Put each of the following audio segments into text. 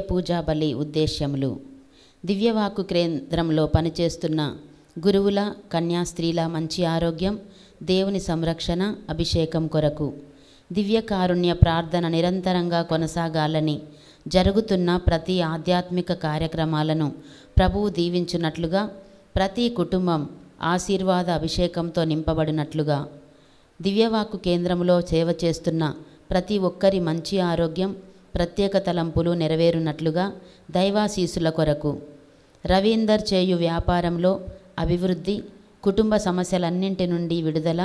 పూజా బలి ఉద్దేశ్యములు. దివ్యవాక్కు కేంద్రంలో పనిచేస్తున్న గురువుల, కన్యాస్త్రీల మంచి ఆరోగ్యం, దేవుని సంరక్షణ, అభిషేకం కొరకు దివ్య కారుణ్య ప్రార్థన నిరంతరంగా కొనసాగాలని, జరుగుతున్న ప్రతి ఆధ్యాత్మిక కార్యక్రమాలను ప్రభువు దీవించున్నట్లుగా, ప్రతి కుటుంబం ఆశీర్వాద అభిషేకంతో నింపబడినట్లుగా, దివ్యవాక్కు కేంద్రంలో సేవ చేస్తున్న ప్రతి ఒక్కరి మంచి ఆరోగ్యం, ప్రత్యేక తలంపులు నెరవేరునట్లుగా దైవాశీసుల కొరకు, రవీందర్ చేయు వ్యాపారంలో అభివృద్ధి, కుటుంబ సమస్యలన్నింటి నుండి విడుదల,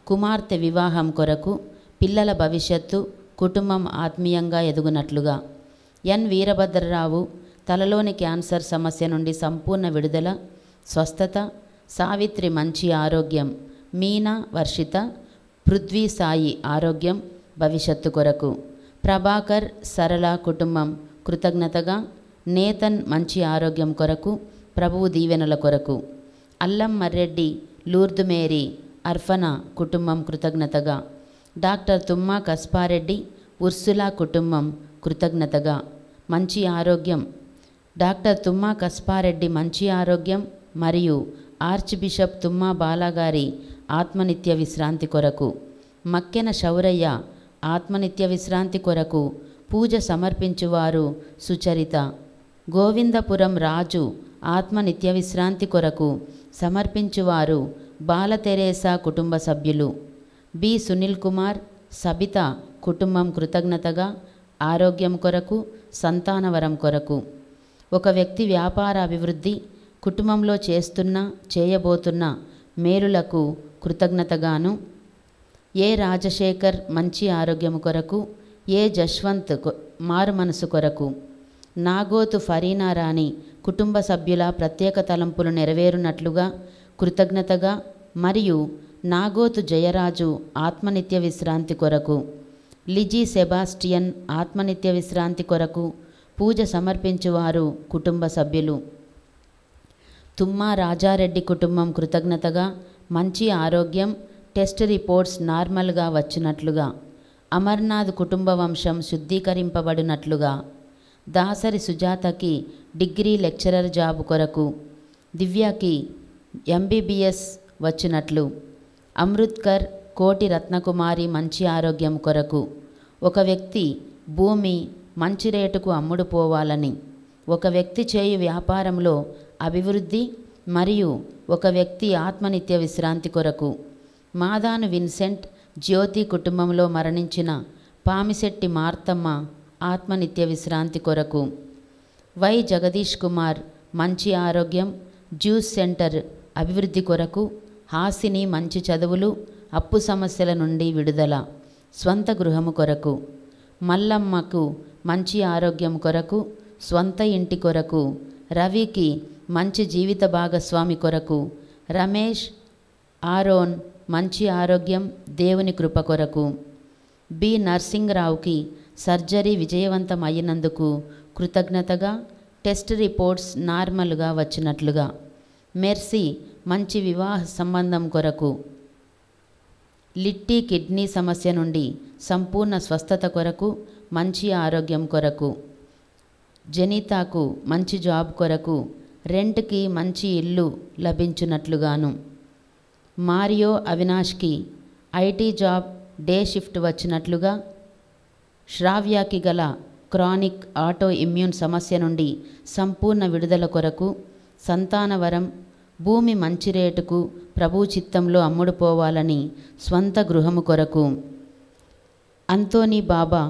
కుమార్తె వివాహం కొరకు, పిల్లల భవిష్యత్తు, కుటుంబం ఆత్మీయంగా ఎదుగునట్లుగా, ఎన్ వీరభద్రరావు తలలోని క్యాన్సర్ సమస్య నుండి సంపూర్ణ విడుదల, స్వస్థత, సావిత్రి మంచి ఆరోగ్యం, మీనా వర్షిత, పృథ్వీ సాయి ఆరోగ్యం, భవిష్యత్తు కొరకు, ప్రభాకర్ సరళ కుటుంబం కృతజ్ఞతగా, నేతన్ మంచి ఆరోగ్యం కొరకు, ప్రభువు దీవెనల కొరకు, అల్లం మర్రెడ్డి, లూర్దు మేరీ, అర్ఫనా కుటుంబం కృతజ్ఞతగా, డాక్టర్ తుమ్మా కస్పారెడ్డి, ఉర్సులా కుటుంబం కృతజ్ఞతగా మంచి ఆరోగ్యం, డాక్టర్ తుమ్మా కస్పారెడ్డి మంచి ఆరోగ్యం మరియు ఆర్చ్ బిషప్ తుమ్మా బాలాగారి ఆత్మనిత్య విశ్రాంతి కొరకు, మక్కెన శౌరయ్య ఆత్మనిత్య విశ్రాంతి కొరకు పూజ సమర్పించువారు సుచరిత, గోవిందపురం రాజు ఆత్మనిత్య విశ్రాంతి కొరకు సమర్పించువారు బాలతెరేసా కుటుంబ సభ్యులు, బి సునీల్ కుమార్, సబిత కుటుంబం కృతజ్ఞతగా ఆరోగ్యం కొరకు, సంతానవరం కొరకు, ఒక వ్యక్తి వ్యాపార అభివృద్ధి, కుటుంబంలో చేయబోతున్న మేలులకు కృతజ్ఞతగాను, ఏ రాజశేఖర్ మంచి ఆరోగ్యం కొరకు, ఏ జశ్వంత్ మారు మనసు కొరకు, నాగోతు ఫరీనా రాణి కుటుంబ సభ్యుల ప్రత్యేక తలంపులు నెరవేరునట్లుగా కృతజ్ఞతగా మరియు నాగోతు జయరాజు ఆత్మనిత్య విశ్రాంతి కొరకు, లిజీ సెబాస్టియన్ ఆత్మనిత్య విశ్రాంతి కొరకు పూజ సమర్పించువారు కుటుంబ సభ్యులు, తుమ్మా రాజారెడ్డి కుటుంబం కృతజ్ఞతగా మంచి ఆరోగ్యం, టెస్ట్ రిపోర్ట్స్ నార్మల్గా వచ్చినట్లుగా, అమర్నాథ్ కుటుంబ వంశం శుద్ధీకరింపబడినట్లుగా, దాసరి సుజాతకి డిగ్రీ లెక్చరర్ జాబు కొరకు, దివ్యకి ఎంబీబీఎస్ వచ్చినట్లు, అమృత్కర్ కోటి రత్నకుమారి మంచి ఆరోగ్యం కొరకు, ఒక వ్యక్తి భూమి మంచి రేటుకు అమ్ముడుపోవాలని, ఒక వ్యక్తి చేయు వ్యాపారంలో అభివృద్ధి మరియు ఒక వ్యక్తి ఆత్మనిత్య విశ్రాంతి కొరకు, మాదాను విన్సెంట్ జ్యోతి కుటుంబంలో మరణించిన పామిశెట్టి మార్తమ్మ ఆత్మనిత్య విశ్రాంతి కొరకు, వై జగదీష్ కుమార్ మంచి ఆరోగ్యం, జ్యూస్ సెంటర్ అభివృద్ధి కొరకు, హాసిని మంచి చదువులు, అప్పు సమస్యల నుండి విడుదల, స్వంత గృహము కొరకు, మల్లమ్మకు మంచి ఆరోగ్యం కొరకు, స్వంత ఇంటి కొరకు, రవికి మంచి జీవిత భాగస్వామి కొరకు, రమేష్ ఆరోన్ మంచి ఆరోగ్యం, దేవుని కృప కొరకు, బి నర్సింగ్రావుకి సర్జరీ విజయవంతం అయినందుకు కృతజ్ఞతగా, టెస్ట్ రిపోర్ట్స్ నార్మల్గా వచ్చినట్లుగా, మెర్సీ మంచి వివాహ సంబంధం కొరకు, లిట్టి కిడ్నీ సమస్య నుండి సంపూర్ణ స్వస్థత కొరకు, మంచి ఆరోగ్యం కొరకు, జనితాకు మంచి జాబ్ కొరకు, రెంట్కి మంచి ఇల్లు లభించున్నట్లుగాను, మారియో అవినాష్కి ఐటీ జాబ్ డే షిఫ్ట్ వచ్చినట్లుగా, శ్రావ్యాకి గల క్రానిక్ ఆటో ఇమ్యూన్ సమస్య నుండి సంపూర్ణ విడుదల కొరకు, సంతానవరం, భూమి మంచి రేటుకు ప్రభు చిత్తంలో అమ్ముడుపోవాలని స్వంత గృహము కొరకు, అంతోనీ బాబా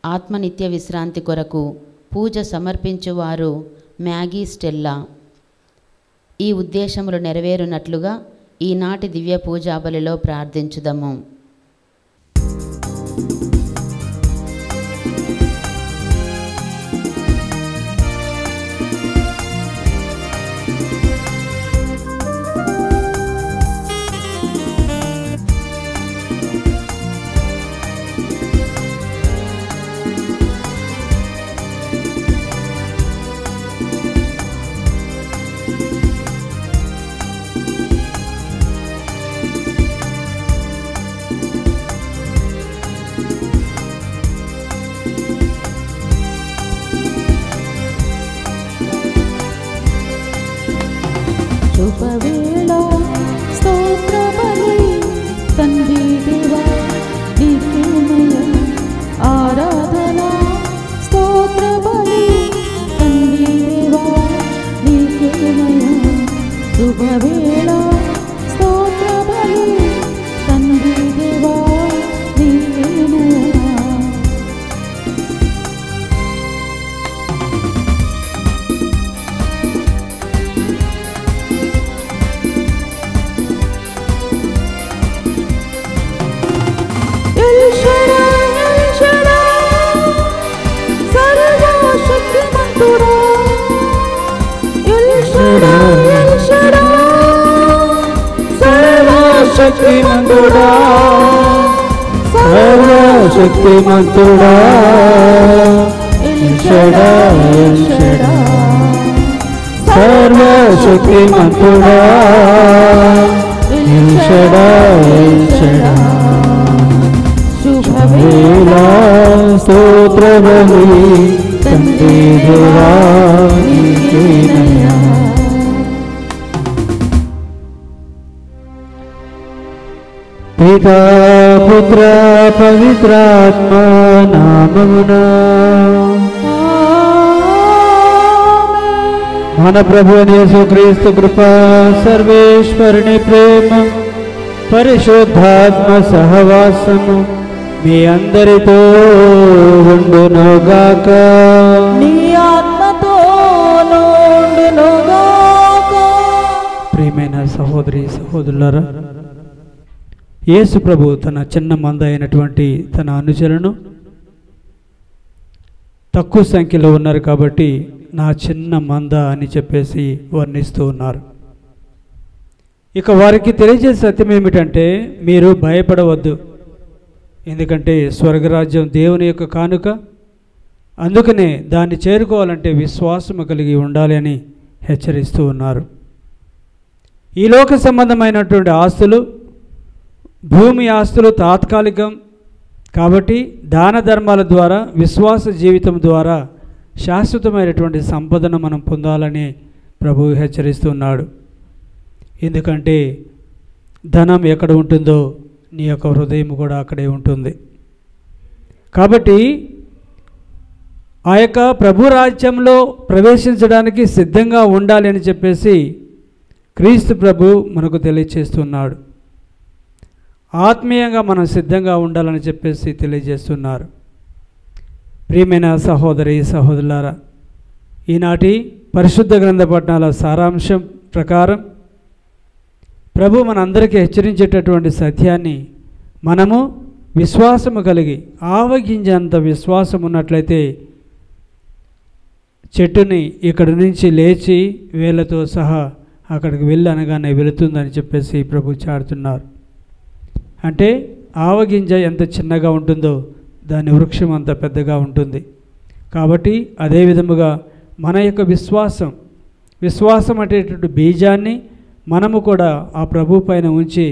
ఆత్మనిత్య విశ్రాంతి కొరకు పూజ సమర్పించువారు మ్యాగీ స్టెల్లా. ఈ ఉద్దేశములు నెరవేరునట్లుగా ఈనాటి దివ్య పూజాబలిలో ప్రార్థించుదము. శుభవేళ స్తోత్ర బలి తండ్రి దేవా నీకేమయ ఆరాధన స్తోత్ర బలి తండ్రి దేవా నీకేమయ శుభవేళ స్తోత్ర బలి తండ్రి దేవా నీకేమయ శక్తిమంతుడా సర్వశక్తిమంతుడా ఎల్షడా ఎల్షడా సర్వశక్తిమంతుడా ఎల్షడా ఎల్షడా శుభవేళ స్తోత్ర బలి తండ్రి దేవా నీకేనయ్యా. పితా పుత్ర పవిత్రాత్మ నామమున మన ప్రభు యేసుక్రీస్తు కృప సర్వేశ్వరుని ప్రేమ పరిశుద్ధాత్మ సహవాసము మీ అందరితో ఉండునుగాక. నీ ఆత్మతోను ఉండునుగాక. ప్రియమైన సహోదరి సహోదరులారా, యేసు ప్రభు తన చిన్న మంద అయినటువంటి తన అనుచరులను తక్కువ సంఖ్యలో ఉన్నారు కాబట్టి నా చిన్న మంద అని చెప్పేసి వర్ణిస్తూ ఉన్నారు. ఇక వారికి తెలియజేసే సత్యం ఏమిటంటే, మీరు భయపడవద్దు, ఎందుకంటే స్వర్గరాజ్యం దేవుని యొక్క కానుక, అందుకనే దాన్ని చేరుకోవాలంటే విశ్వాసము కలిగి ఉండాలి అని హెచ్చరిస్తూ ఉన్నారు. ఈ లోక సంబంధమైనటువంటి ఆస్తులు, భూమి ఆస్తులు తాత్కాలికం కాబట్టి దాన ధర్మాల ద్వారా, విశ్వాస జీవితం ద్వారా శాశ్వతమైనటువంటి సంపదను మనం పొందాలని ప్రభువు హెచ్చరిస్తున్నాడు. ఎందుకంటే ధనం ఎక్కడ ఉంటుందో నీ యొక్క హృదయం కూడా అక్కడే ఉంటుంది. కాబట్టి ఆ యొక్క ప్రభు రాజ్యంలో ప్రవేశించడానికి సిద్ధంగా ఉండాలి అని చెప్పేసి క్రీస్తు ప్రభు మనకు తెలియచేస్తున్నాడు. ఆత్మీయంగా మనం సిద్ధంగా ఉండాలని చెప్పేసి తెలియజేస్తున్నారు. ప్రియమైన సహోదరి సహోదరులారా, ఈనాటి పరిశుద్ధ గ్రంథ పఠనాల సారాంశం ప్రకారం ప్రభు మనందరికీ హెచ్చరించేటటువంటి సత్యాన్ని మనము విశ్వాసము కలిగి, ఆవగించేంత విశ్వాసం ఉన్నట్లయితే చెట్టుని ఇక్కడి నుంచి లేచి వేళ్ళతో సహా అక్కడికి వెళ్ళి అనగానే వెళుతుందని చెప్పేసి ప్రభు చాడుతున్నారు. అంటే ఆవగింజ ఎంత చిన్నగా ఉంటుందో దాని వృక్షం అంత పెద్దగా ఉంటుంది. కాబట్టి అదే విధముగా మన యొక్క విశ్వాసం అనేటువంటి బీజాన్ని మనము కూడా ఆ ప్రభు పైన ఉంచి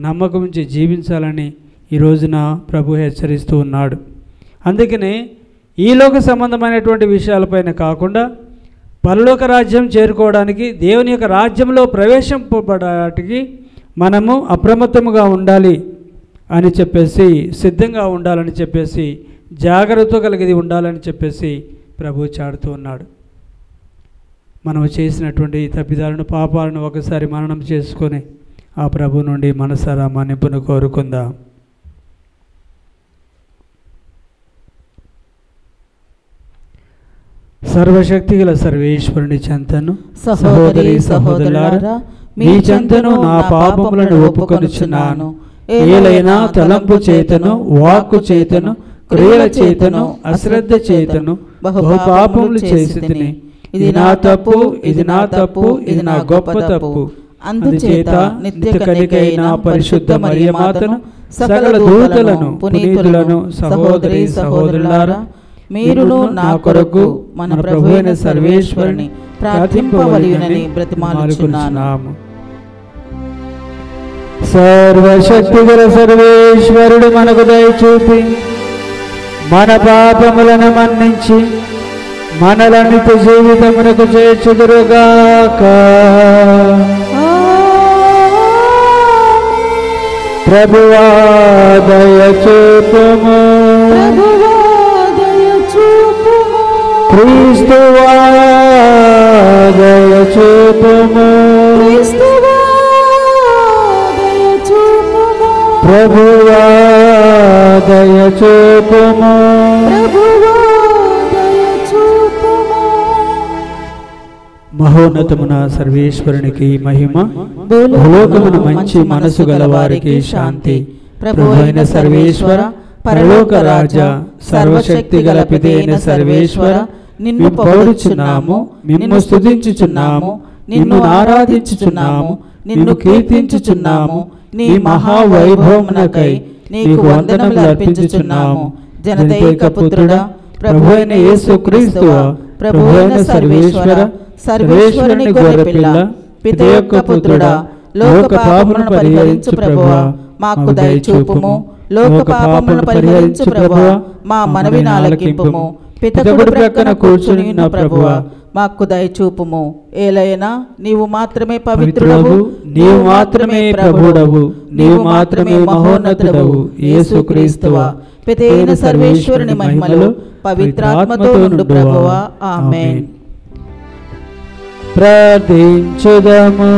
నమ్మకం ఉంచి జీవించాలని ఈ రోజున ప్రభు హెచ్చరిస్తూ ఉన్నాడు. అందుకనే ఈ లోక సంబంధమైనటువంటి విషయాలపైన కాకుండా పరలోక రాజ్యం చేరుకోవడానికి, దేవుని యొక్క రాజ్యంలో ప్రవేశింపబడడానికి మనము అప్రమత్తముగా ఉండాలి అని చెప్పేసి, సిద్ధంగా ఉండాలని చెప్పేసి, జాగ్రత్త కలిగి ఉండాలని చెప్పేసి ప్రభు చాడుతూ ఉన్నాడు. మనం చేసినటువంటి తప్పిదాలను, పాపాలను ఒకసారి మననం చేసుకొని ఆ ప్రభు నుండి మనసారా మన్నింపును కోరుకుందాం. సర్వశక్తి గల సర్వేశ్వరుని చెంతను, సహోదరి సహోదరులారా, మీ చెంతను నా పాపములను ఒప్పుకొనుచున్నాను. ఏలైనా తలంపు చేతను, వాక్కు చేతను, క్రియల చేతను, అశ్రద్ధ చేతను బహు పాపములు చేసి తిని. ఇది నా తప్పు, ఇది నా తప్పు, ఇది నా గొప్ప తప్పు. అందుచేత నిత్య కన్యకైన పరిశుద్ధ మరియమాతను, సకల దూతలను, పునీతులను, సహోదరి సహోదరులారా, మీరును నా కొరకు మన ప్రభువైన సర్వేశ్వరుని ప్రార్థింపవలెనని బ్రతిమాలుచున్నాము. సర్వశక్తి గల సర్వేశ్వరుడు మనకు దయచూపి మన పాపములను మన్నించి మనల నిత్య జీవితమునకు చేర్చుదురుగాక. ప్రభువా దయచూపుము, ప్రభువా దయచూపుము, క్రీస్తువా దయచూపుము, క్రీస్తువా దయచూపుము, ప్రభువా దయచూపుము. ప్రభువా దయచూపుము. మహోన్నతమున సర్వేశ్వరునికి మహిమ, భూలోకమున మంచి మనసు గల వారికి శాంతి. ప్రభు అయిన సర్వేశ్వర, పరలోక రాజా, సర్వశక్తి గల పితైన సర్వేశ్వర, నిన్ను పొగడుచున్నాము, నిన్ను స్తుతించుచున్నాము, నిన్ను ఆరాధించుచున్నాము, నిన్ను కీర్తించుచున్నాము. నీ మహావైభవమునకై నీకు వందనములు అర్పించుచున్నాము. జనదైక పుత్రుడా, ప్రభు అయిన యేసుక్రీస్తువా, ప్రభు అయిన సర్వేశ్వర, సర్వేశ్వరుని గొర్రెపిల్ల, పిత యొక్క పుత్రుడా, లోక పాపములను పరిహరించు ప్రభువా, మాకు దయచూపుము. లోక పాపములను పరిహరించు ప్రభువా, మా మనవిని ఆలకింపుము. పితకుడి ప్రక్కన కూర్చుని ఉన్న ప్రభువా, మాకు దయచూపుము. ఏలైనా నీవు మాత్రమే పవిత్రుడవు, నీవు మాత్రమే ప్రభుడవు, నీవు మాత్రమే మహోన్నతుడవు. యేసుక్రీస్తువా, పితైన సర్వేశ్వరుని మహిమలో పవిత్రాత్మతో నుండు ప్రభువా. ఆమేన్. ప్రార్థించుదము.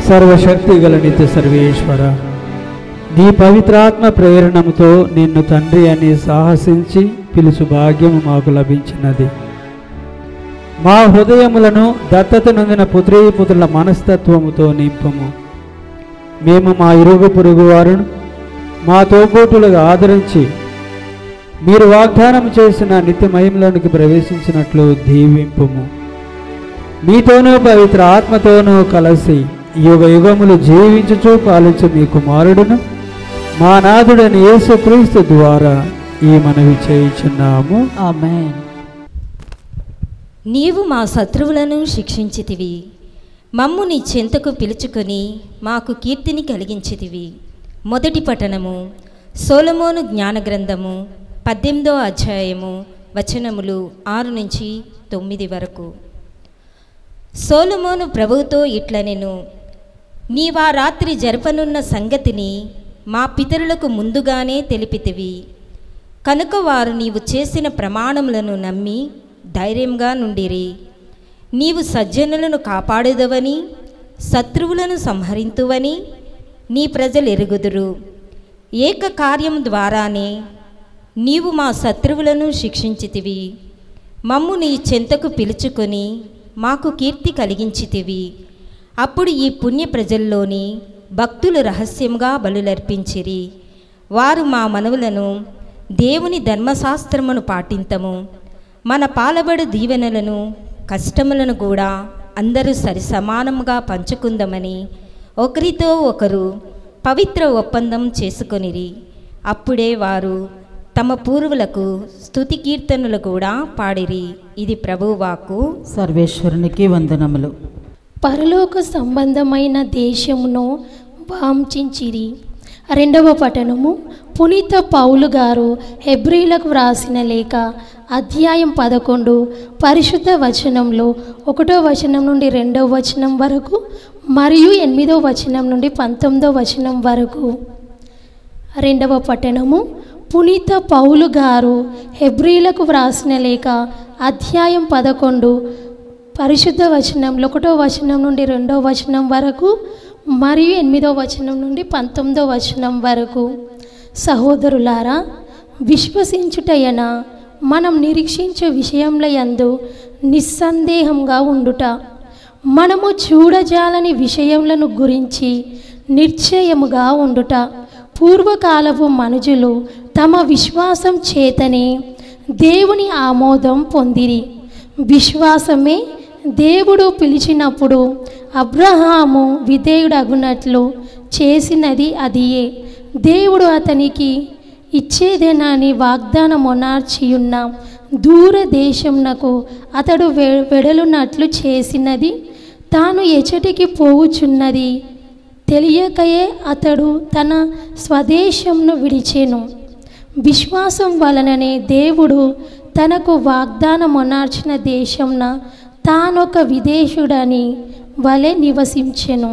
సర్వశక్తి గల నిత్య సర్వేశ్వర, నీ పవిత్రాత్మ ప్రేరణముతో నిన్ను తండ్రి అని సాహసించి పిలుచు భాగ్యము మాకు లభించినది. మా హృదయములను దత్తత నొందిన పుత్రీపుత్రుల మనస్తత్వముతో నింపము. మేము మా ఇరుగు పొరుగు వారును మా తోబోటులుగా ఆదరించి మీరు వాగ్దానం చేసిన నిత్య మహిమలోనికి ప్రవేశించినట్లు దీవింపుము. మీతోనూ పవిత్ర ఆత్మతోనూ కలిసి యుగ యుగములు జీవించుచూ పాలించు మీ కుమారుడును మా నాథుడని యేసుక్రీస్తు ద్వారా ఈ మనవి చేయుచున్నాము. ఆమేన్. నీవు మా శత్రువులను శిక్షించితివి, మమ్ము నీ చెంతకు పిలుచుకొని మాకు కీర్తిని కలిగించితివి. మొదటి పఠనము సొలొమోను జ్ఞాన గ్రంథము 18వ అధ్యాయము వచనములు 6-9 వరకు. సొలొమోను ప్రభువుతో ఇట్లనెను, నీవా రాత్రి జరపనున్న సంగతిని మా పితరులకు ముందుగానే తెలిపితివి. కనుక వారు నీవు చేసిన ప్రమాణములను నమ్మి ధైర్యంగా నుండిరి. నీవు సజ్జనులను కాపాడుదవని, శత్రువులను సంహరింతువని నీ ప్రజలు ఎరుగుదురు. ఏక కార్యం ద్వారానే నీవు మా శత్రువులను శిక్షించితివి. మమ్ము నీ చెంతకు పిలుచుకొని మాకు కీర్తి కలిగించితివి. అప్పుడు ఈ పుణ్య ప్రజల్లోని భక్తులు రహస్యంగా బలులర్పించిరి. వారు మా మనవులను దేవుని ధర్మశాస్త్రమును పాటింతము, మన పాలబడు దీవెనలను కష్టములను కూడా అందరూ సరిసమానముగా పంచుకుందామని ఒకరితో ఒకరు పవిత్ర ఒప్పందం చేసుకొనిరి. అప్పుడే వారు తమ పూర్వులకు స్తుతి కీర్తనలు కూడా పాడిరి. ఇది ప్రభువాకు. సర్వేశ్వరునికి వందనములు. పరలోక సంబంధమైన దేశమును వాంఛించిరి. రెండవ పఠనము పునీత పౌలు గారు హెబ్రీలకు వ్రాసిన లేఖ అధ్యాయం 11 పరిశుద్ధ వచనంలో 1వ వచనం నుండి 2వ వచనం వరకు మరియు 8వ వచనం నుండి 19వ వచనం వరకు. రెండవ పఠనము పునీత పౌలు గారు హెబ్రీలకు వ్రాసిన లేఖ అధ్యాయం 11 పరిశుద్ధ వచనంలో 1వ వచనం నుండి 2వ వచనం వరకు మరియు 8వ వచనం నుండి 19వ వచనం వరకు. సహోదరులారా, విశ్వసించుటయన మనం నిరీక్షించే విషయంలో యందు నిస్సందేహంగా ఉండుట, మనము చూడజాలని విషయములను గురించి నిశ్చయముగా ఉండుట. పూర్వకాలపు మనుజులు తమ విశ్వాసం చేతనే దేవుని ఆమోదం పొందిరి. విశ్వాసమే దేవుడు పిలిచినప్పుడు అబ్రహాము విధేయుడగునట్లు చేసినది అదియే. దేవుడు అతనికి ఇచ్చేదేనని వాగ్దానమునార్చియున్న దూరదేశమునకు అతడు వెడలునట్లు చేసినది తాను ఎచటికి పోవుచున్నది తెలియకయే అతడు తన స్వదేశంను విడిచెను. విశ్వాసం వలననే దేవుడు తనకు వాగ్దానమునార్చిన దేశంన తానొక విదేశుడని వలె నివసించెను.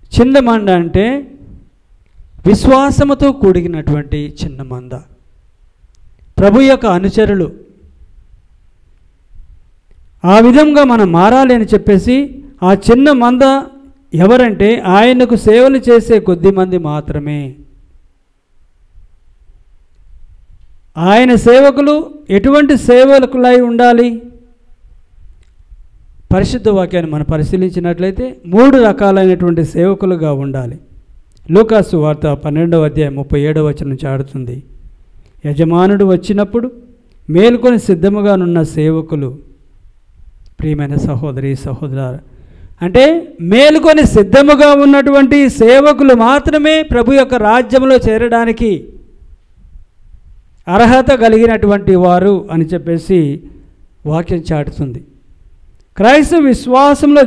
చిన్న మంద అంటే విశ్వాసముతో కూడినటువంటి చిన్న మంద, ప్రభు యొక్క అనుచరులు. ఆ విధంగా మనం మారాలి అని చెప్పేసి ఆ చిన్న మంద ఎవరంటే ఆయనకు సేవలు చేసే కొద్దిమంది మాత్రమే. ఆయన సేవకులు ఎటువంటి సేవకులై ఉండాలి? పరిశుద్ధ వాక్యాన్ని మనం పరిశీలించినట్లయితే 3 రకాలైనటువంటి సేవకులుగా ఉండాలి. లూకాసు వార్త 12వ అధ్యాయం 37వ వచనం చాడుతుంది, యజమానుడు వచ్చినప్పుడు మేల్కొని సిద్ధముగానున్న సేవకులు. ప్రియమైన సహోదరి సహోదరులారా, అంటే మేలుకొని సిద్ధముగా ఉన్నటువంటి సేవకులు మాత్రమే ప్రభు యొక్క రాజ్యంలో చేరడానికి అర్హత కలిగినటువంటి వారు అని చెప్పేసి వాక్యం చాటుతుంది. క్రైస్తవ విశ్వాసంలో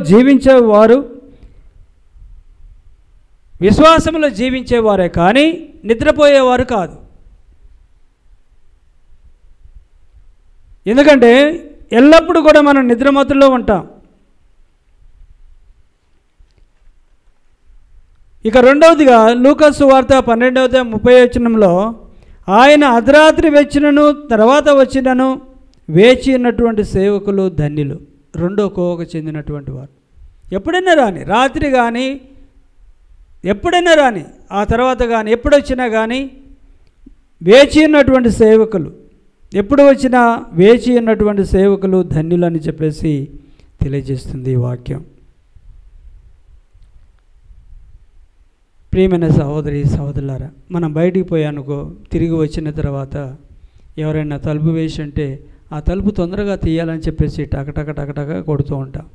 జీవించేవారే కానీ నిద్రపోయేవారు కాదు. ఎందుకంటే ఎల్లప్పుడూ కూడా మనం నిద్రమత్తులో ఉంటాం. ఇక రెండవదిగా లూకాసు వార్త 12వ అధ్యాయం 30వ వచనంలో ఆయన అర్ధరాత్రి వచ్చినను తర్వాత వచ్చినను వేచి ఉన్నటువంటి సేవకులు ధన్యులు. రెండో కోవకు చెందినటువంటి వారు. ఎప్పుడైనా రాని, రాత్రి కానీ ఎప్పుడైనా రాని, ఆ తర్వాత కానీ ఎప్పుడొచ్చినా కానీ వేచి ఉన్నటువంటి సేవకులు, ఎప్పుడు వచ్చినా వేచి ఉన్నటువంటి సేవకులు ధన్యులు అని చెప్పేసి తెలియజేస్తుంది ఈ వాక్యం. ప్రియమైన సహోదరి సహోదరులారా, మనం బయటికి పోయానుకో, తిరిగి వచ్చిన తర్వాత ఎవరైనా తలుపు వేసి అంటే ఆ తలుపు తొందరగా తీయాలని చెప్పేసి టకటక టకటక కొడుతూ ఉంటాం.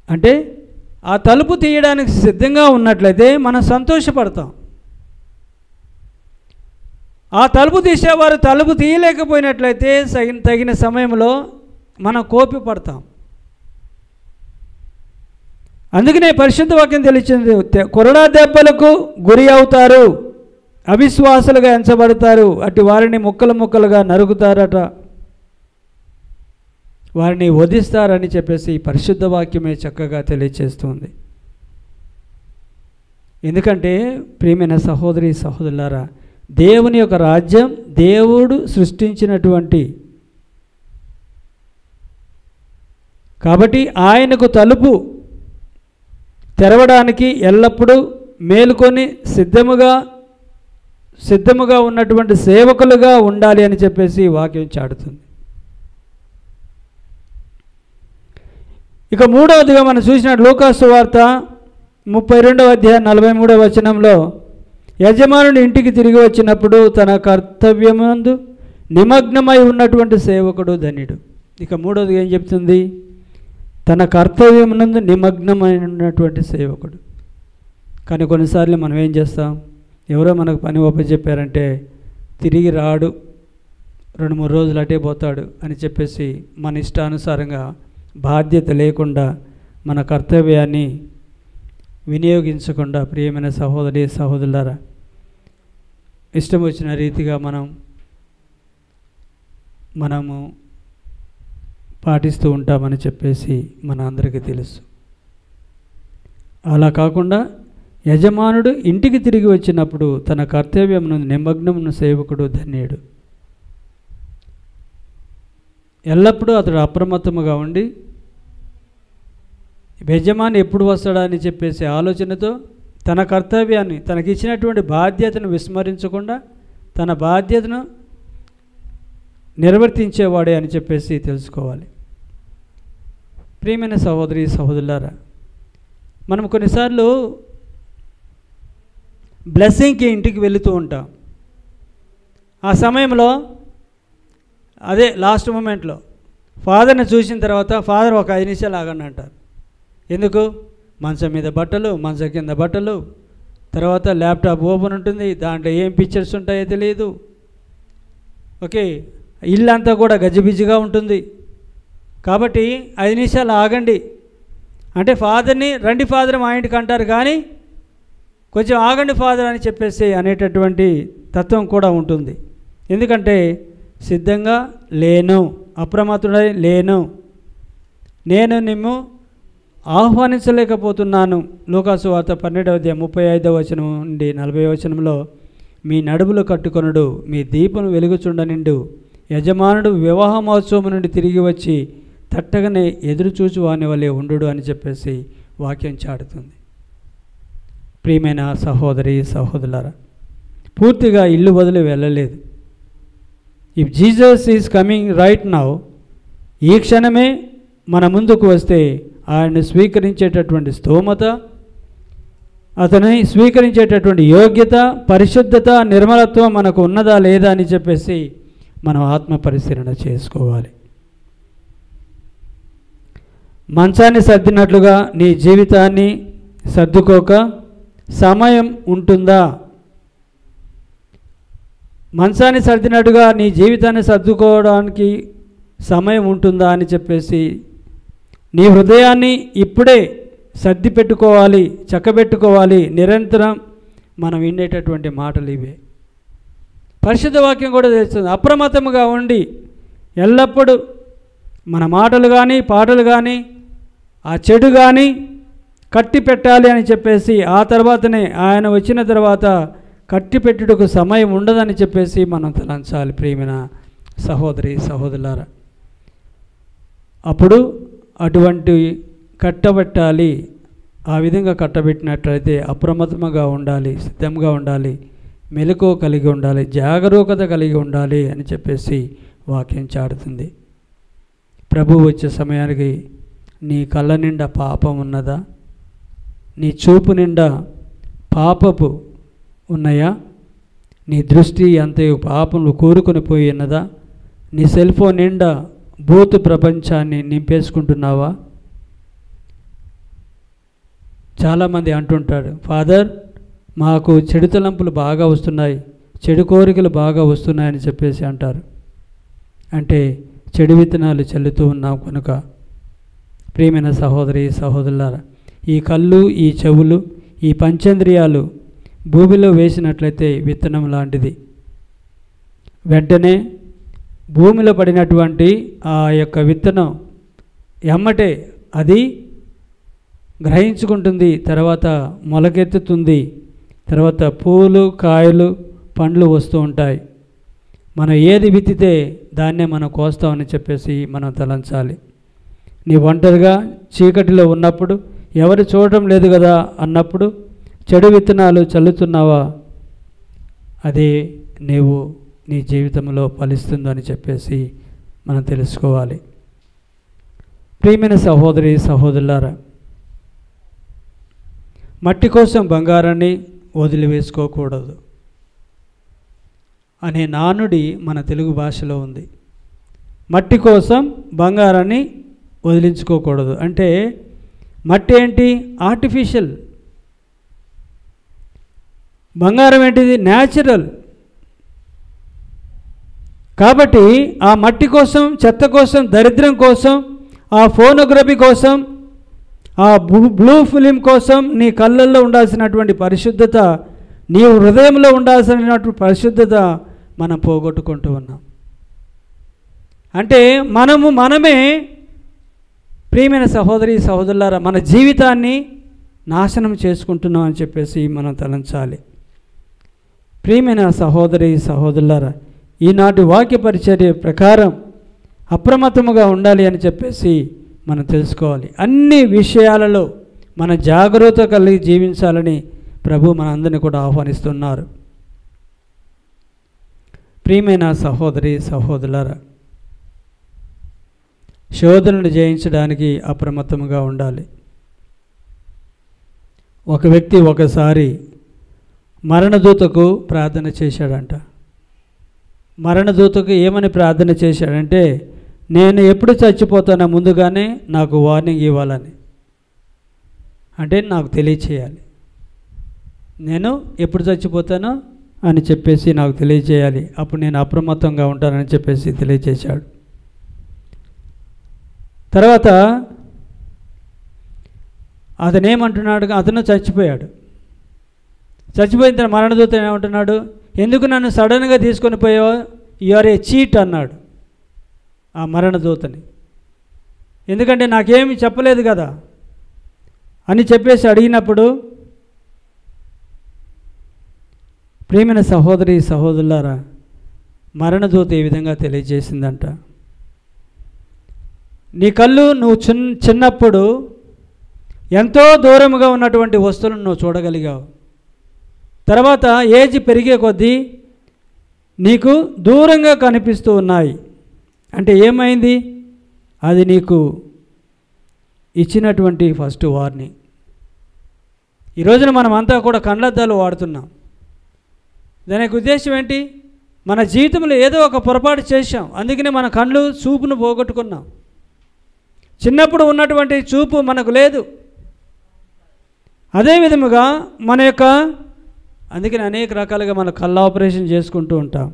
అంటే ఆ తలుపు తీయడానికి సిద్ధంగా ఉన్నట్లయితే మనం సంతోషపడతాం. ఆ తలుపు తీసేవారు తలుపు తీయలేకపోయినట్లయితే తగిన సమయంలో మనం కోపపడతాం. అందుకనే పరిశుద్ధ వాక్యం తెలిసింది, కొరడా దెబ్బలకు గురి అవుతారు, అవిశ్వాసులుగా ఎంచబడతారు, అటు వారిని ముక్కలు ముక్కలుగా నరుకుతారట, వారిని వధిస్తారని చెప్పేసి పరిశుద్ధ వాక్యమే చక్కగా తెలియచేస్తుంది. ఎందుకంటే ప్రియమైన సహోదరి సహోదరులారా, దేవుని యొక్క రాజ్యం దేవుడు సృష్టించినటువంటి, కాబట్టి ఆయనకు తలుపు తెరవడానికి ఎల్లప్పుడూ మేలుకొని సిద్ధముగా ఉన్నటువంటి సేవకులుగా ఉండాలి అని చెప్పేసి వాక్యం చాటుతుంది. ఇక మూడవదిగా మనం చూసినట్టు లూకాసు వార్త 32వ అధ్యాయం 43వ వచనంలో యజమానుడు ఇంటికి తిరిగి వచ్చినప్పుడు తన కర్తవ్యమందు నిమగ్నమై ఉన్నటువంటి సేవకుడు ధన్యుడు. ఇక మూడవదిగా ఏం చెప్తుంది? తన కర్తవ్యమునందు నిమగ్నమై ఉన్నటువంటి సేవకుడు. కానీ కొన్నిసార్లు మనం ఏం చేస్తాం? ఎవరో మనకు పని ఒప్పచెప్పారంటే తిరిగి రాడు, 2-3 రోజులు అటే పోతాడు అని చెప్పేసి మన ఇష్టానుసారంగా బాధ్యత లేకుండా మన కర్తవ్యాన్ని వినియోగించకుండా, ప్రియమైన సహోదరి సహోదరులారా, ఇష్టం వచ్చిన రీతిగా మనము పాటిస్తూ ఉంటామని చెప్పేసి మన అందరికీ తెలుసు. అలా కాకుండా యజమానుడు ఇంటికి తిరిగి వచ్చినప్పుడు తన కర్తవ్యమును నిమగ్నమును సేవకుడు ధన్యుడు. ఎల్లప్పుడూ అతడు అప్రమత్తముగా ఉండి యజమాని ఎప్పుడు వస్తాడా అని చెప్పేసి ఆలోచనతో తన కర్తవ్యాన్ని, తనకిచ్చినటువంటి బాధ్యతను విస్మరించకుండా తన బాధ్యతను నిర్వర్తించేవాడే అని చెప్పేసి తెలుసుకోవాలి. ప్రియమైన సహోదరి సహోదరులారా, మనం కొన్నిసార్లు బ్లెస్సింగ్కి ఇంటికి వెళుతూ ఉంటాం. ఆ సమయంలో అదే లాస్ట్ మూమెంట్లో ఫాదర్ని చూసిన తర్వాత ఫాదర్ ఒక 5 నిమిషాలు ఆగండి అంటారు. ఎందుకు? మంచం మీద బట్టలు, మంచం కింద బట్టలు, తర్వాత ల్యాప్టాప్ ఓపెన్ ఉంటుంది, దాంట్లో ఏం పిక్చర్స్ ఉంటాయో తెలియదు. ఓకే, ఇల్లంతా కూడా గజిబిజిగా ఉంటుంది. కాబట్టి 5 నిమిషాలు ఆగండి అంటే ఫాదర్ని రండి ఫాదర్ మా ఇంటికి అంటారు, కానీ కొంచెం ఆగండి ఫాదర్ అని చెప్పేసి అనేటటువంటి తత్వం కూడా ఉంటుంది. ఎందుకంటే సిద్ధంగా లేను, అప్రమత్తుడై లేను నేను నిన్ను ఆహ్వానించలేకపోతున్నాను. లూకాసు వార్త 12:35 నుండి 40 మీ నడుములు కట్టుకొనుడు, మీ దీపం వెలుగుచుండనిండు, యజమానుడు వివాహ మహోత్సవం నుండి తిరిగి వచ్చి తట్టగానే ఎదురుచూచు వాని వలె ఉండు అని చెప్పేసి వాక్యం చాటుతుంది. ప్రియమైన సహోదరి సహోదరులారా, పూర్తిగా ఇల్లు వదిలి వెళ్ళలేదు. If Jesus is coming right now, ఈ క్షణమే మన ముందుకు వస్తే ఆయన్ని స్వీకరించేటటువంటి స్తోమత, అతని స్వీకరించేటటువంటి యోగ్యత, పరిశుద్ధత, నిర్మలత్వం మనకు ఉన్నదా లేదా అని చెప్పేసి మనం ఆత్మ పరిశీలన చేసుకోవాలి. మంచాన్ని సర్దినట్లుగా నీ జీవితాన్ని సర్దుకోక సమయం ఉంటుందా? మంచాన్ని సర్దినట్టుగా నీ జీవితాన్ని సర్దుకోవడానికి సమయం ఉంటుందా అని చెప్పేసి నీ హృదయాన్ని ఇప్పుడే సర్ది పెట్టుకోవాలి, చక్కబెట్టుకోవాలి. నిరంతరం మనం వినేటటువంటి మాటలు ఇవే. పరిశుద్ధ వాక్యం కూడా తెలుస్తుంది, అప్రమత్తముగా ఉండి ఎల్లప్పుడూ మన మాటలు కానీ పాటలు కానీ ఆ చెడు కానీ కట్టి పెట్టాలి అని చెప్పేసి, ఆ తర్వాతనే ఆయన వచ్చిన తర్వాత కట్టి పెట్టుటకు సమయం ఉండదని చెప్పేసి మనం తలంచాలి. ప్రియమైన సహోదరి సహోదరులారా, అప్పుడు అటువంటి కట్టబెట్టాలి. ఆ విధంగా కట్టబెట్టినట్లయితే అప్రమత్తముగా ఉండాలి, సిద్ధంగా ఉండాలి, మెలకువ కలిగి ఉండాలి, జాగరూకత కలిగి ఉండాలి అని చెప్పేసి వాక్యం చాటుతుంది. ప్రభువు వచ్చే సమయానికి నీ కళ్ళ నిండా పాపం ఉన్నదా? నీ చూపు నిండా పాపపు ఉన్నాయా? నీ దృష్టి అంతయు పాపంలో కూరుకొని పోయి ఉన్నదా? నీ సెల్ ఫోన్ నిండా భూత ప్రపంచాన్ని నింపేసుకుంటున్నావా? చాలామంది అంటుంటాడు, ఫాదర్ మాకు చెడు తలంపులు బాగా వస్తున్నాయి, చెడు కోరికలు బాగా వస్తున్నాయని చెప్పేసి అంటారు. అంటే చెడు విత్తనాలు చల్లుతూ ఉన్నాం కనుక. ప్రియమైన సహోదరి సహోదరులారా, ఈ కళ్ళు, ఈ చెవులు, ఈ పంచేంద్రియాలు భూమిలో వేసినట్లయితే విత్తనం లాంటిది. వెంటనే భూమిలో పడినటువంటి ఆ యొక్క విత్తనం ఎమ్మటే అది గ్రహించుకుంటుంది, తర్వాత మొలకెత్తుతుంది, తర్వాత పూలు, కాయలు, పండ్లు వస్తూ ఉంటాయి. మనం ఏది విత్తితే దాన్నే మనం కోస్తామని చెప్పేసి మనం తలంచాలి. నీ ఒంటరిగా చీకటిలో ఉన్నప్పుడు, ఎవరు చూడటం లేదు కదా అన్నప్పుడు చెడు విత్తనాలు చల్లుతున్నావా? అదే నీవు నీ జీవితంలో ఫలిస్తుందని చెప్పేసి మనం తెలుసుకోవాలి. ప్రియమైన సహోదరి సహోదరులారా, మట్టి కోసం బంగారాన్ని వదిలివేసుకోకూడదు అనే నానుడి మన తెలుగు భాషలో ఉంది. మట్టి కోసం బంగారాన్ని వదిలించుకోకూడదు అంటే మట్టి ఏంటి? ఆర్టిఫిషియల్. బంగారం ఏంటిది? న్యాచురల్. కాబట్టి ఆ మట్టి కోసం, చెత్త కోసం, దరిద్రం కోసం, ఆ ఫోనోగ్రఫీ కోసం, ఆ బ్లూ ఫిలిం కోసం నీ కళ్ళల్లో ఉండాల్సినటువంటి పరిశుద్ధత, నీ హృదయంలో ఉండాల్సినటువంటి పరిశుద్ధత మనం పోగొట్టుకుంటూ ఉన్నాం. అంటే మనమే ప్రియమైన సహోదరి సహోదరులారా, మన జీవితాన్ని నాశనం చేసుకుంటున్నాం అని చెప్పేసి మనం తలంచాలి. ప్రియమైన సహోదరి సహోదరులారా, ఈనాటి వాక్య పరిచర్య ప్రకారం అప్రమత్తముగా ఉండాలి అని చెప్పేసి మనం తెలుసుకోవాలి. అన్ని విషయాలలో మన జాగ్రత్త కలిగి జీవించాలని ప్రభు మనందరినీ కూడా ఆహ్వానిస్తున్నారు. ప్రియమైన సహోదరి సహోదరులారా, శోధనను జయించడానికి అప్రమత్తముగా ఉండాలి. ఒక వ్యక్తి ఒకసారి మరణదూతకు ప్రార్థన చేశాడంట. మరణదూతకు ఏమని ప్రార్థన చేశాడంటే, నేను ఎప్పుడు చచ్చిపోతానో ముందుగానే నాకు వార్నింగ్ ఇవ్వాలని, అంటే నాకు తెలియచేయాలి, నేను ఎప్పుడు చచ్చిపోతానో అని చెప్పేసి నాకు తెలియచేయాలి, అప్పుడు నేను అప్రమత్తంగా ఉంటానని చెప్పేసి తెలియచేశాడు. తర్వాత అతను ఏమంటున్నాడు? అతను చచ్చిపోయాడు. చచ్చిపోయిన తర్వాత మరణదూత ఏమంటున్నాడు? ఎందుకు నన్ను సడన్గా తీసుకొని పోయావో, యు ఆర్ ఏ చీట్ అన్నాడు ఆ మరణదూతని. ఎందుకంటే నాకేమి చెప్పలేదు కదా అని చెప్పేసి అడిగినప్పుడు, ప్రియమైన సహోదరి సహోదరులారా, మరణదూత ఈ విధంగా తెలియజేసిందంట, నీ కళ్ళు నువ్వు చిన్నప్పుడు ఎంతో దూరముగా ఉన్నటువంటి వస్తువులను నువ్వు చూడగలిగావు. తర్వాత ఏజ్ పెరిగే కొద్దీ నీకు దూరంగా కనిపిస్తూ ఉన్నాయి. అంటే ఏమైంది? అది నీకు ఇచ్చినటువంటి ఫస్ట్ వార్నింగ్. ఈ రోజున మనం అంతా కూడా కళ్ళద్దాలు వాడుతున్నాం. దానికి ఉద్దేశం ఏంటి? మన జీవితంలో ఏదో ఒక పొరపాటు చేశాం, అందుకనే మన కళ్ళు చూపును పోగొట్టుకున్నాం. చిన్నప్పుడు ఉన్నటువంటి చూపు మనకు లేదు. అదే విధముగా మన యొక్క అందుకని అనేక రకాలుగా మన కళ్ళ ఆపరేషన్ చేసుకుంటూ ఉంటాం.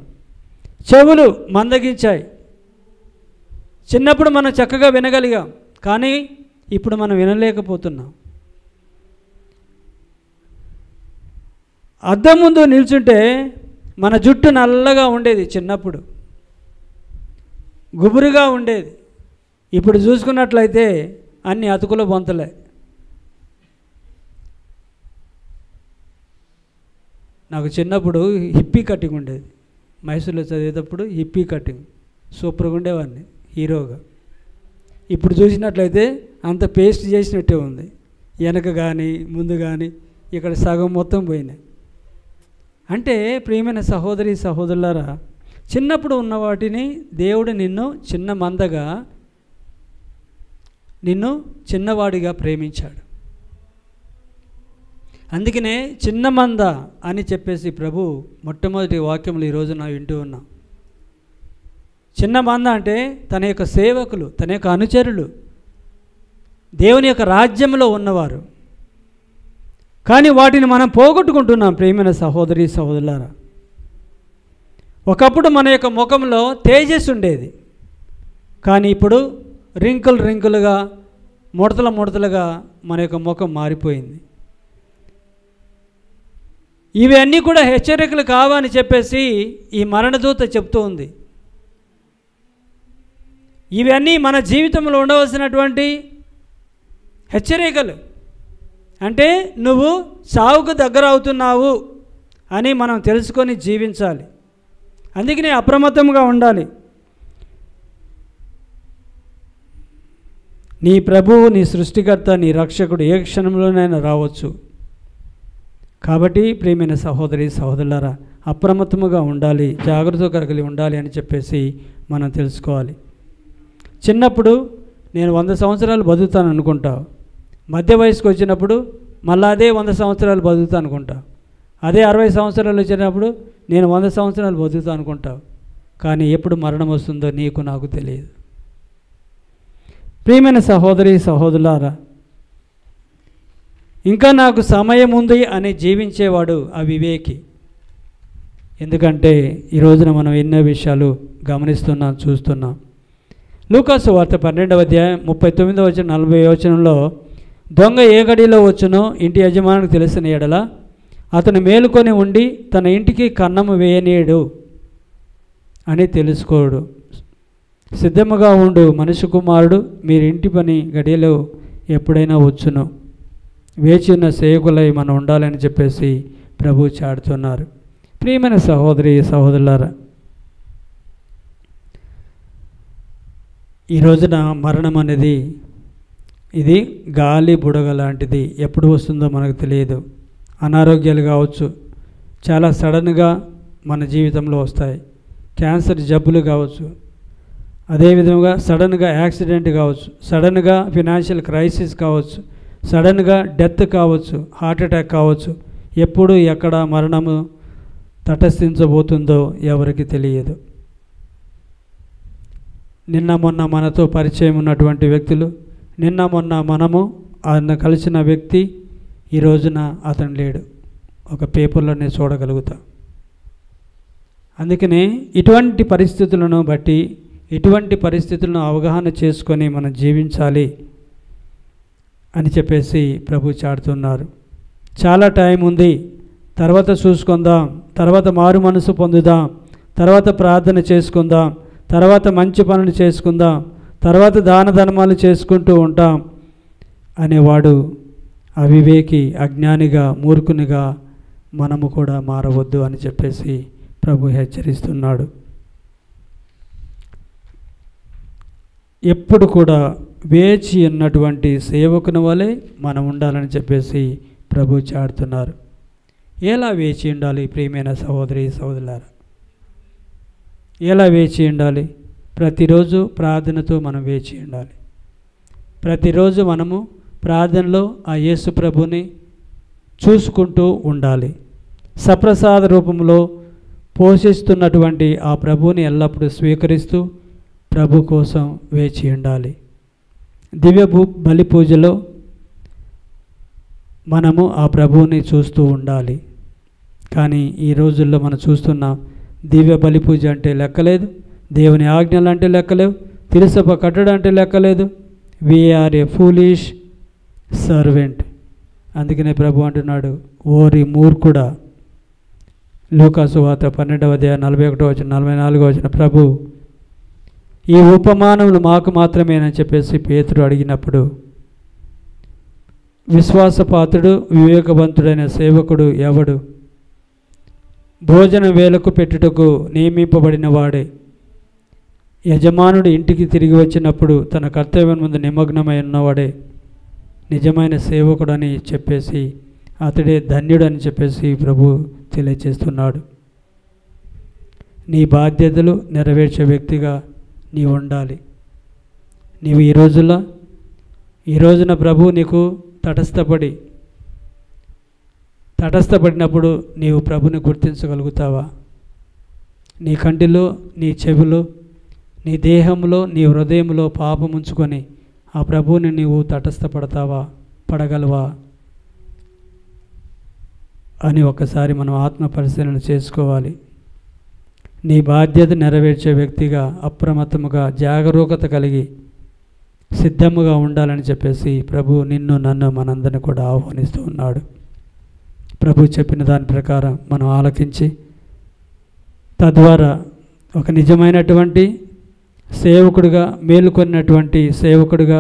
చెవులు మందగించాయి. చిన్నప్పుడు మనం చక్కగా వినగలిగాం, కానీ ఇప్పుడు మనం వినలేకపోతున్నాం. అద్దం ముందు నిల్చుంటే మన జుట్టు నల్లగా ఉండేది, చిన్నప్పుడు గుబురుగా ఉండేది. ఇప్పుడు చూసుకున్నట్లయితే అన్ని అతుకుల బొంతలే. నాకు చిన్నప్పుడు హిప్పీ కటింగ్ ఉండేది. మైసూర్లో చదివేటప్పుడు హిప్పీ కటింగ్ సూపర్గా ఉండేవాడిని, హీరోగా. ఇప్పుడు చూసినట్లయితే అంత పేస్ట్ చేసినట్టే ఉంది. వెనక కానీ ముందు కానీ ఇక్కడ సగం మొత్తం పోయినాయి. అంటే ప్రియమైన సహోదరి సహోదరులారా, చిన్నప్పుడు ఉన్న వాటిని దేవుడు నిన్ను చిన్న మందగా, నిన్ను చిన్నవాడిగా ప్రేమించాడు. అందుకనే చిన్న మంద అని చెప్పేసి ప్రభు మొట్టమొదటి వాక్యములు ఈరోజు నా వింటూ ఉన్నాం. చిన్న మంద అంటే తన యొక్క సేవకులు, తన యొక్క అనుచరులు, దేవుని యొక్క రాజ్యంలో ఉన్నవారు. కానీ వాటిని మనం పోగొట్టుకుంటున్నాం ప్రియమైన సహోదరి సహోదరులారా. ఒకప్పుడు మన యొక్క ముఖంలో తేజస్సు ఉండేది, కానీ ఇప్పుడు రింకులు రింకులుగా, ముడతల ముడతలుగా మన యొక్క ముఖం మారిపోయింది. ఇవన్నీ కూడా హెచ్చరికలు కావని చెప్పేసి ఈ మరణదూత చెప్తూ ఉంది. ఇవన్నీ మన జీవితంలో ఉండవలసినటువంటి హెచ్చరికలు. అంటే నువ్వు సావుకు దగ్గర అవుతున్నావు అని మనం తెలుసుకొని జీవించాలి. అందుకనే అప్రమత్తంగా ఉండాలి. నీ ప్రభువు, నీ సృష్టికర్త, నీ రక్షకుడు ఏ క్షణంలోనైనా రావచ్చు. కాబట్టి ప్రియమైన సహోదరి సహోదరులారా, అప్రమత్తముగా ఉండాలి, జాగ్రత్త కలిగి ఉండాలి అని చెప్పేసి మనం తెలుసుకోవాలి. చిన్నప్పుడు నేను 100 సంవత్సరాలు బతుకుతాను అనుకుంటావు. మధ్య వయసుకు వచ్చినప్పుడు మళ్ళీ అదే 100 సంవత్సరాలు బతుకుతా అనుకుంటావు. అదే 60 సంవత్సరాలు వచ్చినప్పుడు నేను 100 సంవత్సరాలు బతుకుతా అనుకుంటావు. కానీ ఎప్పుడు మరణం వస్తుందో నీకు నాకు తెలియదు. ప్రియమైన సహోదరి సహోదరులారా, ఇంకా నాకు సమయం ఉంది అని జీవించేవాడు అవివేకి. ఎందుకంటే ఈ రోజున మనం ఎన్నో విషయాలు గమనిస్తున్నాం, చూస్తున్నాం. లూకాసు వార్త 12వ అధ్యాయం 39వ వచనం 40వ వచనంలో, దొంగ ఏ గడిలో వచ్చునో ఇంటి యజమానికి తెలిసిన ఎడల అతను మేలుకొని ఉండి తన ఇంటికి కన్నము వేయనీయడు అని తెలుసుకోడు. సిద్ధముగా ఉండు మనుష్య కుమారుడు మీరు ఇంటి పని గడియలో ఎప్పుడైనా వచ్చును. వేచి ఉన్న సేవకులై మనం ఉండాలని చెప్పేసి ప్రభు చాడుతున్నారు. ప్రియమైన సహోదరి సహోదరులారా, ఈ రోజున మరణం అనేది ఇది గాలి బుడగ లాంటిది. ఎప్పుడు వస్తుందో మనకు తెలియదు. అనారోగ్యాలు కావచ్చు, చాలా సడన్గా మన జీవితంలో వస్తాయి. క్యాన్సర్ జబ్బులు కావచ్చు, అదేవిధంగా సడన్గా యాక్సిడెంట్ కావచ్చు, సడన్గా ఫినాన్షియల్ క్రైసిస్ కావచ్చు, సడన్గా డెత్ కావచ్చు, హార్ట్ అటాక్ కావచ్చు. ఎప్పుడు ఎక్కడ మరణము తటస్థించబోతుందో ఎవరికి తెలియదు. నిన్న మొన్న మనతో పరిచయం ఉన్నటువంటి వ్యక్తులు, నిన్న మొన్న మనము ఆయన కలిసిన వ్యక్తి ఈ రోజున అతను లేడు. ఒక పేపర్లోనే చూడగలుగుతాం. అందుకనే ఇటువంటి పరిస్థితులను బట్టి, ఇటువంటి పరిస్థితులను అవగాహన చేసుకొని మనం జీవించాలి అని చెప్పేసి ప్రభు చాడుతున్నారు. చాలా టైం ఉంది, తర్వాత చూసుకుందాం, తర్వాత మారు మనసు పొందుదాం, తర్వాత ప్రార్థన చేసుకుందాం, తర్వాత మంచి పనులు చేసుకుందాం, తర్వాత దాన ధర్మాలు చేసుకుంటూ ఉంటాం అనేవాడు అవివేకి, అజ్ఞానిగా, మూర్ఖునిగా మనము కూడా మారవద్దు అని చెప్పేసి ప్రభు హెచ్చరిస్తున్నాడు. ఎప్పుడు కూడా వేచి ఉన్నటువంటి సేవకుని వలె మనం ఉండాలని చెప్పేసి ప్రభు చాడుతున్నారు. ఎలా వేచి ఉండాలి ప్రియమైన సహోదరి సహోదరులారా? ఎలా వేచి ఉండాలి? ప్రతిరోజు ప్రార్థనతో మనం వేచి ఉండాలి. ప్రతిరోజు మనము ప్రార్థనలో ఆ యేసు ప్రభుని చూసుకుంటూ ఉండాలి. సప్రసాద రూపంలో పోషిస్తున్నటువంటి ఆ ప్రభుని ఎల్లప్పుడూ స్వీకరిస్తూ ప్రభు కోసం వేచి ఉండాలి. దివ్య బలి పూజలో మనము ఆ ప్రభువుని చూస్తూ ఉండాలి. కానీ ఈ రోజుల్లో మనం చూస్తున్నాం, దివ్య బలి పూజ అంటే లెక్కలేదు, దేవుని ఆజ్ఞలు అంటే లెక్కలేవు, తిరుసభ కట్టడం అంటే లెక్కలేదు. We are a foolish servant. అందుకనే ప్రభు అంటున్నాడు, ఓరి మూర్ఖుడా. లూకాసు వార్త 12వ అధ్యాయం 41 44 ప్రభు ఈ ఉపమానములు మాకు మాత్రమేనని చెప్పేసి పేతురు అడిగినప్పుడు, విశ్వాసపాత్రుడు వివేకవంతుడైన సేవకుడు ఎవడు? భోజన వేలకు పెట్టుటకు నియమింపబడిన వాడే. యజమానుడు ఇంటికి తిరిగి వచ్చినప్పుడు తన కర్తవ్యం ముందు నిమగ్నమై ఉన్నవాడే నిజమైన సేవకుడు అని చెప్పేసి, అతడే ధన్యుడని చెప్పేసి ప్రభు తెలియజేస్తున్నాడు. నీ బాధ్యతలు నెరవేర్చే వ్యక్తిగా నీవు ఉండాలి. నీవు ఈ రోజున ప్రభు నీకు తటస్థపడినప్పుడు నీవు ప్రభుని గుర్తించగలుగుతావా? నీ కంటిలో, నీ చెవిలో, నీ దేహంలో, నీ హృదయంలో పాపం ఉంచుకొని ఆ ప్రభువుని నీవు పడగలవా అని ఒకసారి మనం ఆత్మ పరిశీలన చేసుకోవాలి. నీ బాధ్యత నెరవేర్చే వ్యక్తిగా అప్రమత్తముగా జాగరూకత కలిగి సిద్ధముగా ఉండాలని చెప్పేసి ప్రభు నిన్ను నన్ను మనందరిని కూడా ఆహ్వానిస్తూ ఉన్నాడు. ప్రభు చెప్పిన దాని ప్రకారం మనం ఆలకించి తద్వారా ఒక నిజమైనటువంటి సేవకుడిగా, మేలుకొన్నటువంటి సేవకుడిగా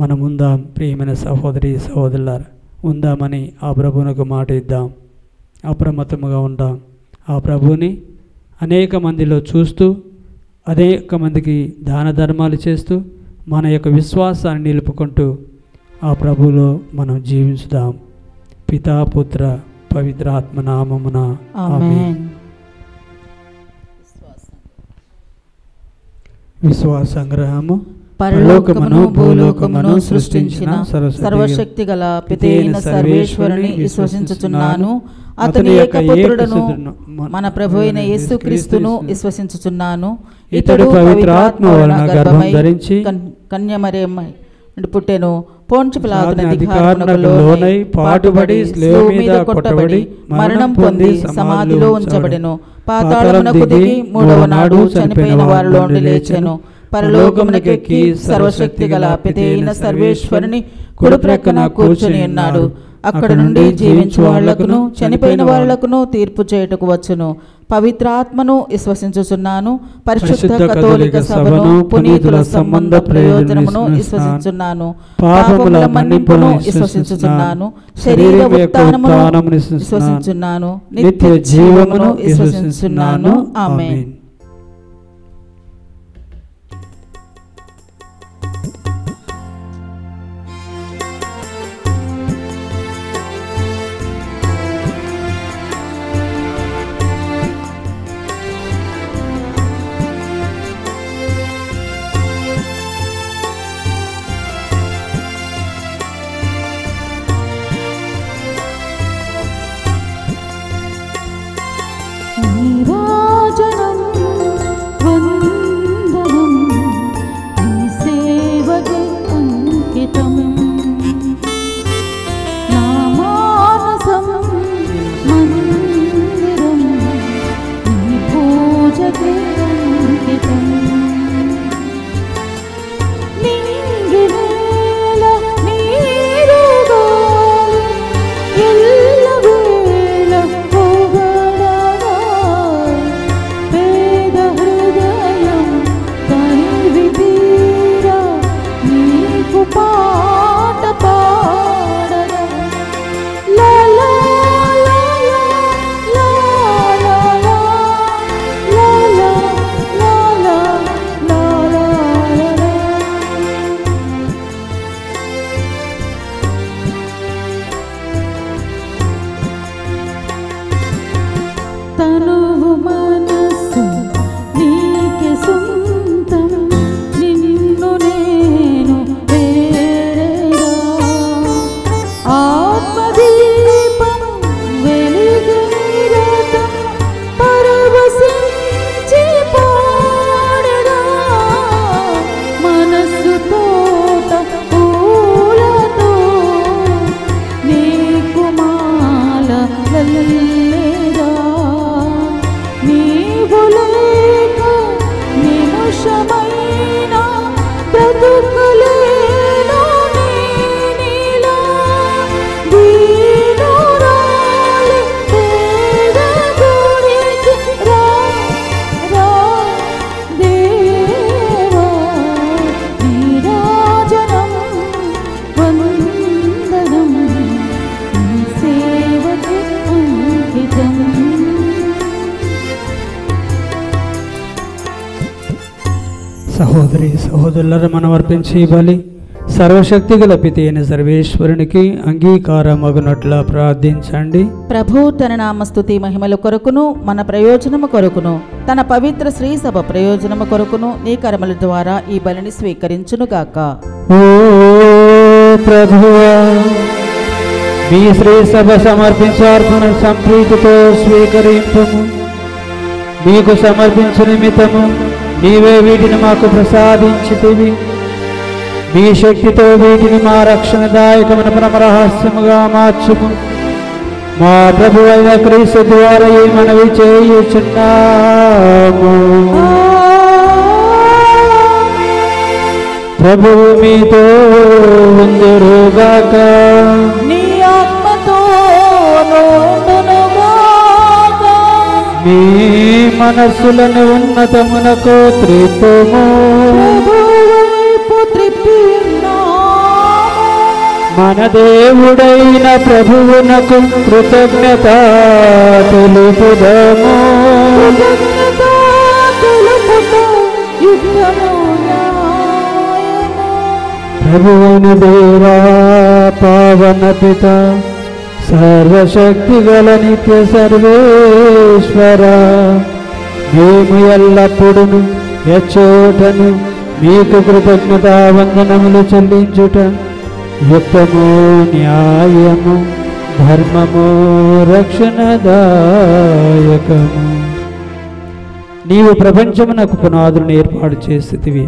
మనం ఉందాం. ప్రియమైన సహోదరి సహోదరులారా, ఉందామని ఆ ప్రభువునకు మాట ఇద్దాం. అప్రమత్తముగా ఉందాం. ఆ ప్రభువుని అనేక మందిలో చూస్తూ, అనేక మందికి దాన ధర్మాలు చేస్తూ, మన యొక్క విశ్వాసాన్ని నిలుపుకుంటూ ఆ ప్రభువులో మనం జీవించుదాం. పితా పుత్ర పవిత్రాత్మ నామమున ఆమేన్. విశ్వాస సంగ్రహము. పరలోకమును భూలోకమును సృష్టించిన సర్వశక్తి గల పితైన సర్వేశ్వరుని విశ్వసించుచున్నాను. అతని యొక్క పుత్రుడను మన ప్రభు అయిన యేసుక్రీస్తును విశ్వసించుచున్నాను. ఇతడు పవిత్రాత్మ వలన గర్భం ధరించి కన్యమరియమ్మై పుట్టెను. పోంచు పిలాతుని అధికారమునకు లోనై పాటుబడి శిలువ మీద కొట్టబడి మరణం పొంది సమాధిలో ఉంచబడెను. పాతాళమునకు దిగి మూడవ నాడు చనిపోయిన వారిలో నుండి లేచెను. పరలోకమునకెక్కి సర్వశక్తి గల పితైన సర్వేశ్వరుని కుడి ప్రక్కన కూర్చుని ఉన్నాడు. అక్కడ నుండి జీవించు వాళ్లకును చనిపోయిన వాళ్లకును తీర్పు చేయుటకు వచ్చును. పవిత్రాత్మను విశ్వసించుచున్నాను. పరిశుద్ధ కథోలిక సభను, పునీతుల సంబంధ ప్రయోజనమును విశ్వసించున్నాను. పాపముల మన్నింపును విశ్వసించుచున్నాను. శరీర ఉత్థానమును విశ్వసించున్నాను. నిత్య జీవమును విశ్వసించున్నాను. ఆమేన్. నీరాజనం లేదా నీవు లేక నిమిషమైనా బ్రతుకలేను నేనిలా దీనురాలి పేద గుడికి రా రా దేవా నీరాజనం వందనం నీ సేవకు అంకితం. సహోదరి సహోదరులను మనం అర్పించే బలి సర్వశక్తి గల పితి అయిన సర్వేశ్వరునికి అంగీకారమగునట్ల ప్రార్థించండి. ప్రభు తన నామస్తుతి మహిమల కొరకును మన ప్రయోజనము కొరకును తన పవిత్ర శ్రీ సభ ప్రయోజనము కొరకును నీ కర్మల ద్వారా ఈ బలిని స్వీకరించునుగాక. ఓ ప్రభువా, మీ శ్రీ సభ సమర్పించార్పణ సంప్రీతితో స్వీకరింపము. మీకు సమర్పించు నిమిత్తము నీవే వీటిని మాకు ప్రసాదించితివి. మీ శక్తితో వీటిని మా రక్షణదాయకమైన పరమరహస్యముగా మార్చుము. మా ప్రభు అయిన క్రీస్తు ద్వారా ఈ మనవి చేయుచున్నాము. ప్రభువు మీతో ఉందురుగాక. నీ ఆత్మతో నోడునుగాక. మీ మనస్సులను ఉన్నతమునకు త్రిప్పుము. ప్రభువైపు త్రిప్పియున్నాము. మన దేవుడైన ప్రభువునకు కృతజ్ఞత తెలుపుదము. కృతజ్ఞత తెలుపుట యుక్తము న్యాయము. ప్రభువున దేవా పావన పిత సర్వశక్తి గల నిత్య సర్వేశ్వర, మేము ఎల్లప్పుడూ ఎచ్చోటను మీకు కృతజ్ఞతా వందనములు చెల్లించుట యుక్తము న్యాయము ధర్మము రక్షణదాయకము. నీవు ప్రపంచమునకు పునాదులను ఏర్పాటు చేసేదివి.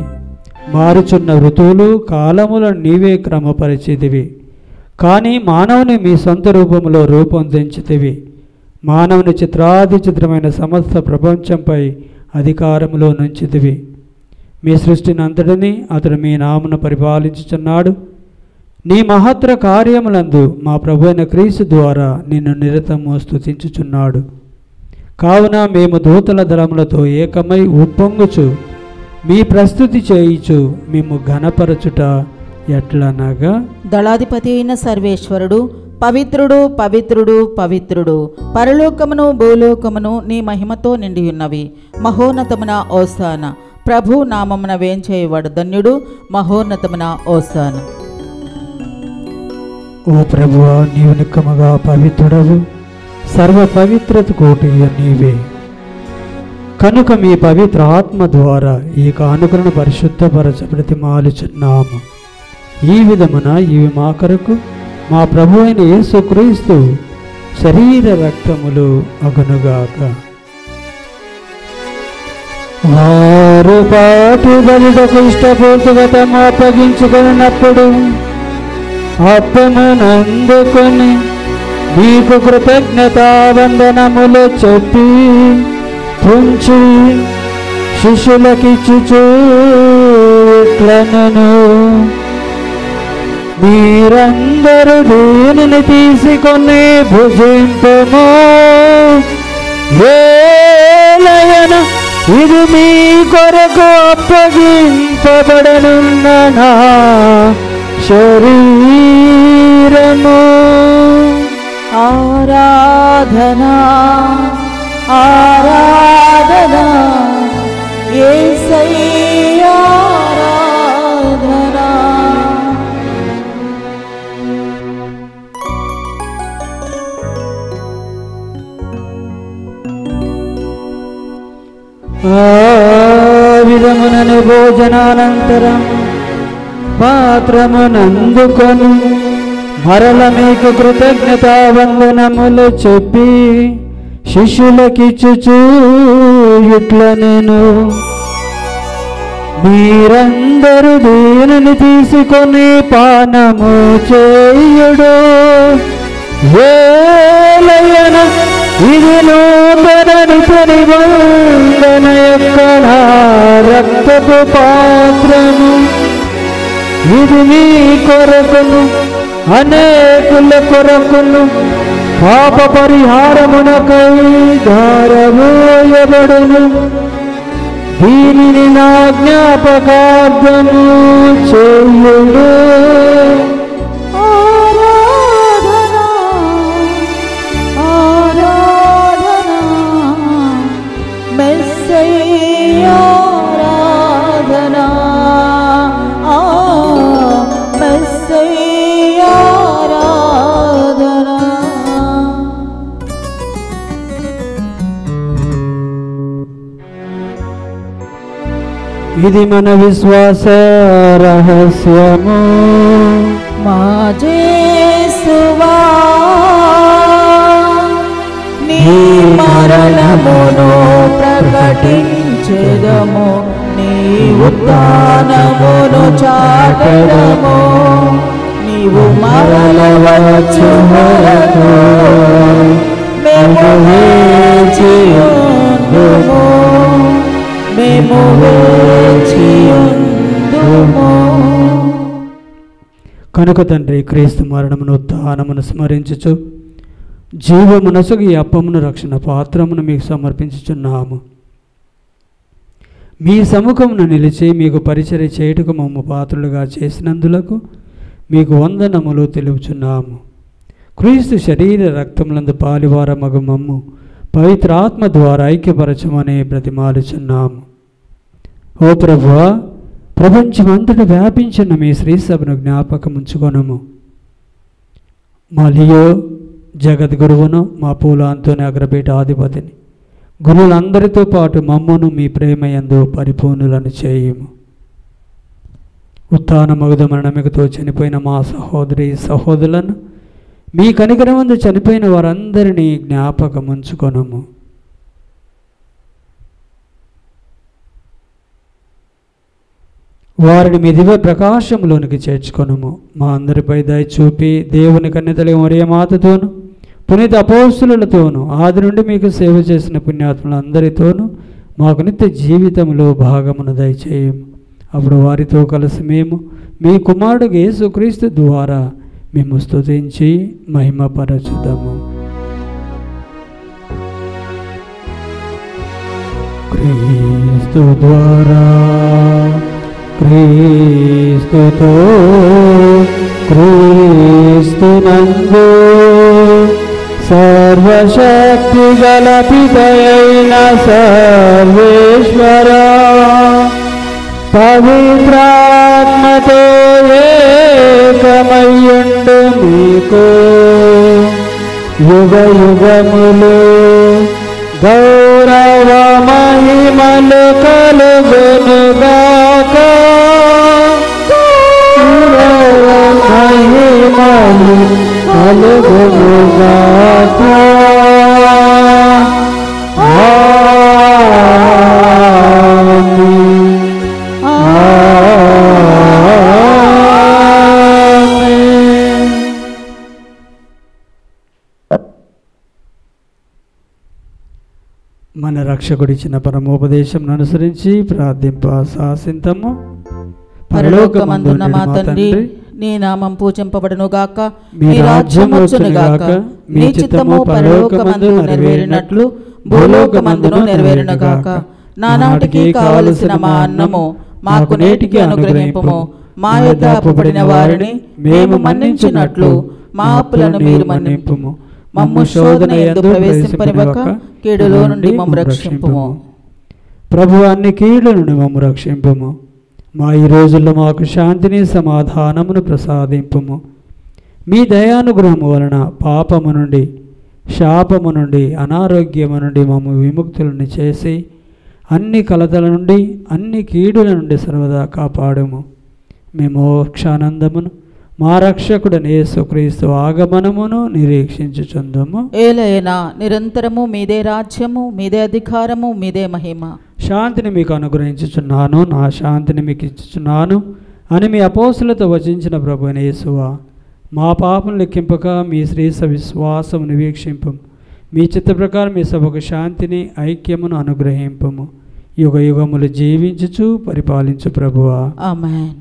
మారుచున్న ఋతువులు కాలములను నీవే క్రమపరిచేదివి. కానీ మానవుని మీ సొంత రూపంలో రూపొందించితివి. మానవుని చిత్రాది చిత్రమైన సమస్త ప్రపంచంపై అధికారములో నుంచితివి. మీ సృష్టిని అంతటిని అతడు మీ నామను పరిపాలించుచున్నాడు. నీ మహత్తర కార్యములందు మా ప్రభు అయిన క్రీస్తు ద్వారా నిన్ను నిరతము స్తుతించుచున్నాడు. కావున మేము దూతల దళములతో ఏకమై ఉప్పొంగుచు మీ ప్రస్తుతి చేయిచు మేము ఘనపరచుట ఎట్లనగా, దళాధిపతి అయిన సర్వేశ్వరుడు పవిత్రుడు పవిత్రుడు పవిత్రుడు, పరలోకమును భూలోకమును నీ మహిమతో నిండియున్నవి. మహోన్నతమున ఓసాన. ప్రభు నామమున వేంచేయవాడు ధన్యుడు. మహోన్నతమున ఓసాన. ఓ ప్రభువా, నీవు నిక్కముగా పవిత్రుడవు, సర్వ పవిత్రత కోటి నీవే. కనుక మీ పవిత్ర ఆత్మ ద్వారా ఈ కానుకలను పరిశుద్ధపరచ బ్రతిమాలుచున్నాము. ఈ విధమున ఇవి మా కొరకు మా ప్రభు అయిన యేసుక్రీస్తు శరీర రక్తములు అగునుగాక. వారు పాటు బలిటకు ఇష్టపూర్తిగా తమ అప్పగించుకున్నప్పుడు అప్పమునందుకొని మీకు కృతజ్ఞతావందనములు చెప్పి తుంచి శిష్యులకిచ్చుచు ఇట్లనెను, మీరందరూ దీనిని తీసుకొని భుజింపము. ఏలయన ఇది మీ కొరకు అప్పగింపబడనున్న నా శరీరము. ఆరాధనా ఆరాధనా యేసయ్యా ఆరాధనా. ఆ విధమునను భోజనానంతరం పాత్రమునందుకొని మరల మీకు కృతజ్ఞతావందనములు చెప్పి శిష్యులకిచ్చుచు ఇట్లనెను, మీరందరూ దీనిని తీసుకొని పానము చేయుడు. ఏలయన ఇది నూతన నిబంధన యొక్క నా రక్తపు పాత్రము, ఇది మీ కొరకును అనేకుల కొరకును పాప పరిహారమునకై ధారపోయబడును. దీనిని నా జ్ఞాపకార్థము చేయుడు. ఆరాధనా ఆరాధనా మెస్సయ్యా ఆరాధనా మెస్సయ్యా ఆరాధనా. ఇది మన విశ్వాస రహస్యము. మా యేసువా నీ మరణమును ప్రకటించెదము, నీ ఉత్థానమును చాటెదము. నీవు మరల వచ్చు వరకు మేము వేచియుందుము, మేము వేచియుందుము. కనుక తండ్రి, క్రీస్తు మరణమును ఉత్థానమును స్మరించుచు జీవమునసుగు ఈ అప్పమును రక్షణ పాత్రమును మీకు సమర్పించుచున్నాము. మీ సముఖమును నిలిచి మీకు పరిచర్య చేయుటకు మమ్ము పాత్రులుగా చేసినందులకు మీకు వందనములు తెలుపుచున్నాము. క్రీస్తు శరీర రక్తములందు పాలివారమగు మమ్ము పవిత్రాత్మ ద్వారా ఐక్యపరచమని బ్రతిమాలుచున్నాము. ఓ ప్రభువా, ప్రపంచమంతటా వ్యాపించిన మీ శ్రీసభను జ్ఞాపకముంచుకొనము. మా లియో జగద్గురువును, మా పూలాంతోని అగ్రపీఠాధిపతిని, గురువులందరితో పాటు మమ్మను మీ ప్రేమయందు పరిపూర్ణులను చేయము. ఉత్థానమగుద మరణమికతో చనిపోయిన మా సహోదరి సహోదరులను, మీ కనికరమందు చనిపోయిన వారందరినీ జ్ఞాపకముంచుకొనము. వారిని మీ దివ్య ప్రకాశంలోనికి చేర్చుకొనము. మా అందరిపై దయ చూపి దేవుని కన్యతలి మరియమాతతోను పునీత అపోస్తులతోనూ ఆది నుండి మీకు సేవ చేసిన పుణ్యాత్ములందరితోనూ మాకు నిత్య జీవితంలో భాగమును దయచేయము. అప్పుడు వారితో కలిసి మేము మీ కుమారుడు యేసుక్రీస్తు ద్వారా మేము స్తుతించి మహిమపరచుదాము. క్రీస్తు ద్వారా, క్రీస్తుతో, క్రీస్తునందు సర్వశక్తి గల పితయైన సర్వేశ్వర పవిత్రాత్మతో ఏకమయ్యుండు మీకు యుగ యుగములు గౌరవ మహిమలు కలుగునుగాక. మహిమలు కలుగునుగాక. మన రక్షకుడిచ్చిన పరమోపదేశం అనుసరించి ప్రార్థింప శాసింతము. పరలోకమందున్న మా తండ్రి, నీ నామం పూజింపబడునుగాక, నీ రాజ్యం వచ్చునుగాక, నీ చిత్తము పరలోకమందు నెరవేరినట్లు భూలోకమందును నెరవేరునుగాక. నానాటికి కావలసిన మా అన్నము మాకు నేటికి అనుగ్రహింపుము. మా యొద్ద అప్పుబడిన వారిని మేము మన్నించినట్లు మా అప్పులను మీరు మన్నింపుము. మమ్ము శోధన యందు ప్రవేశింపనివ్వక కీడులో నుండి మమ్ము రక్షింపుము. ప్రభు, అన్ని కీడుల నుండి మమ్ము రక్షింపుము. మా ఈ రోజుల్లో మాకు శాంతిని సమాధానమును ప్రసాదింపుము. మీ దయానుగ్రహము వలన పాపము నుండి, శాపము నుండి, అనారోగ్యము నుండి మమ్ము విముక్తులను చేసి అన్ని కలతల నుండి, అన్ని కీడుల నుండి సర్వదా కాపాడుము. మేము మోక్షానందమును మా రక్షకుడైన యేసుక్రీస్తు ఆగమనమును నిరీక్షించుచుందుము. ఏలైనా నిరంతరము మీదే రాజ్యము, మీదే అధికారము, మీదే మహిమ. శాంతిని మీకు అనుగ్రహించుచున్నాను, నా శాంతిని మీకు ఇచ్చుచున్నాను అని మీ అపోస్తులతో వచించిన ప్రభువైన యేసువా, మా పాపం లెక్కింపక మీ శ్రీస విశ్వాసమును వీక్షింపు. మీ చిత్త ప్రకారం మీ సభకు శాంతిని ఐక్యమును అనుగ్రహింపము. యుగ యుగములు జీవించుచు పరిపాలించు ప్రభువా. ఆమేన్.